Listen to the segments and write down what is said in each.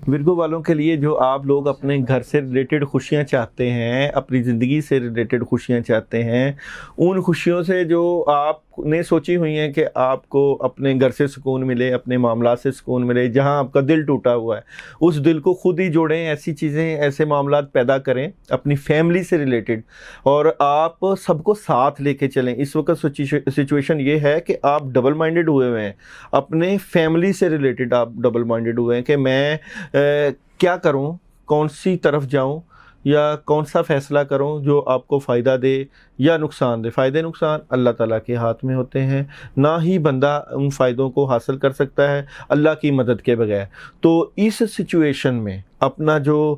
Virgo والوں کے لیے جو آپ لوگ اپنے گھر سے ریلیٹڈ خوشیاں چاہتے ہیں، اپنی زندگی سے ریلیٹڈ خوشیاں چاہتے ہیں، ان خوشیوں سے جو آپ نے سوچی ہوئی ہیں کہ آپ کو اپنے گھر سے سکون ملے، اپنے معاملات سے سکون ملے، جہاں آپ کا دل ٹوٹا ہوا ہے اس دل کو خود ہی جوڑیں، ایسی چیزیں، ایسے معاملات پیدا کریں اپنی فیملی سے ریلیٹڈ، اور آپ سب کو ساتھ لے کے چلیں۔ اس وقت سچویشن یہ ہے کہ آپ ڈبل مائنڈڈ ہوئے ہیں، اپنے فیملی سے ریلیٹڈ آپ ڈبل مائنڈڈ ہوئے ہیں کہ میں کیا کروں، کون سی طرف جاؤں، یا کون سا فیصلہ کروں جو آپ کو فائدہ دے یا نقصان دے۔ فائدے نقصان اللہ تعالیٰ کے ہاتھ میں ہوتے ہیں، نہ ہی بندہ ان فائدوں کو حاصل کر سکتا ہے اللہ کی مدد کے بغیر۔ تو اس سچویشن میں اپنا جو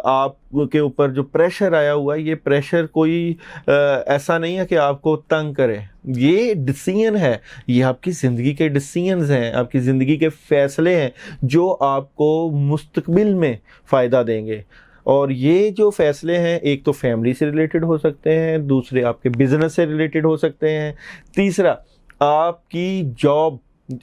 آپ کے اوپر جو پریشر آیا ہوا ہے، یہ پریشر کوئی ایسا نہیں ہے کہ آپ کو تنگ کرے، یہ ڈیسیژن ہے، یہ آپ کی زندگی کے ڈیسیژنز ہیں، آپ کی زندگی کے فیصلے ہیں جو آپ کو مستقبل میں فائدہ دیں گے۔ اور یہ جو فیصلے ہیں، ایک تو فیملی سے ریلیٹڈ ہو سکتے ہیں، دوسرے آپ کے بزنس سے ریلیٹڈ ہو سکتے ہیں، تیسرا آپ کی جاب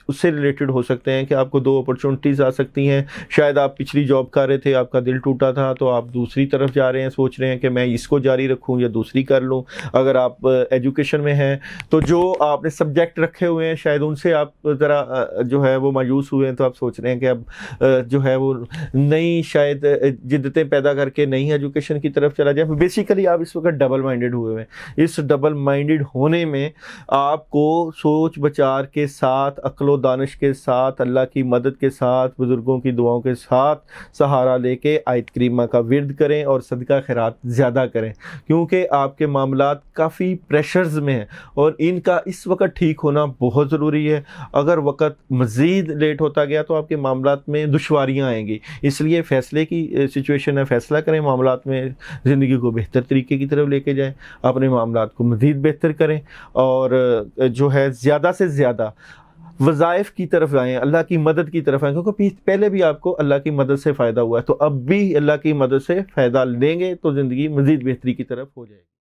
اس سے ریلیٹڈ ہو سکتے ہیں کہ آپ کو 2 اپرچونٹیز آ سکتی ہیں۔ شاید آپ پچھلی جاب کر رہے تھے، آپ کا دل ٹوٹا تھا، تو آپ دوسری طرف جا رہے ہیں، سوچ رہے ہیں کہ میں اس کو جاری رکھوں یا دوسری کر لوں۔ اگر آپ ایجوکیشن میں ہیں تو جو آپ نے سبجیکٹ رکھے ہوئے ہیں شاید ان سے آپ ذرا جو ہے وہ مایوس ہوئے ہیں، تو آپ سوچ رہے ہیں کہ اب جو ہے وہ نئی شاید جدتیں پیدا کر کے نئی ایجوکیشن کی طرف چلا جائے۔ بیسیکلی آپ اس وقت ڈبل مائنڈڈ ہوئے ہیں۔ اس ڈبل مائنڈڈ ہونے میں آپ کو سوچ بچار کے ساتھ، عقل و دانش کے ساتھ، اللہ کی مدد کے ساتھ، بزرگوں کی دعاؤں کے ساتھ سہارا لے کے آیت کریمہ کا ورد کریں اور صدقہ خیرات زیادہ کریں، کیونکہ آپ کے معاملات کافی پریشرز میں ہیں اور ان کا اس وقت ٹھیک ہونا بہت ضروری ہے۔ اگر وقت مزید لیٹ ہوتا گیا تو آپ کے معاملات میں دشواریاں آئیں گی، اس لیے فیصلے کی سچویشن ہے، فیصلہ کریں، معاملات میں زندگی کو بہتر طریقے کی طرف لے کے جائیں، اپنے معاملات کو مزید بہتر کریں، اور جو ہے زیادہ سے زیادہ وظائف کی طرف آئیں، اللہ کی مدد کی طرف آئیں، کیونکہ پہلے بھی آپ کو اللہ کی مدد سے فائدہ ہوا ہے، تو اب بھی اللہ کی مدد سے فائدہ لیں گے تو زندگی مزید بہتری کی طرف ہو جائے گی۔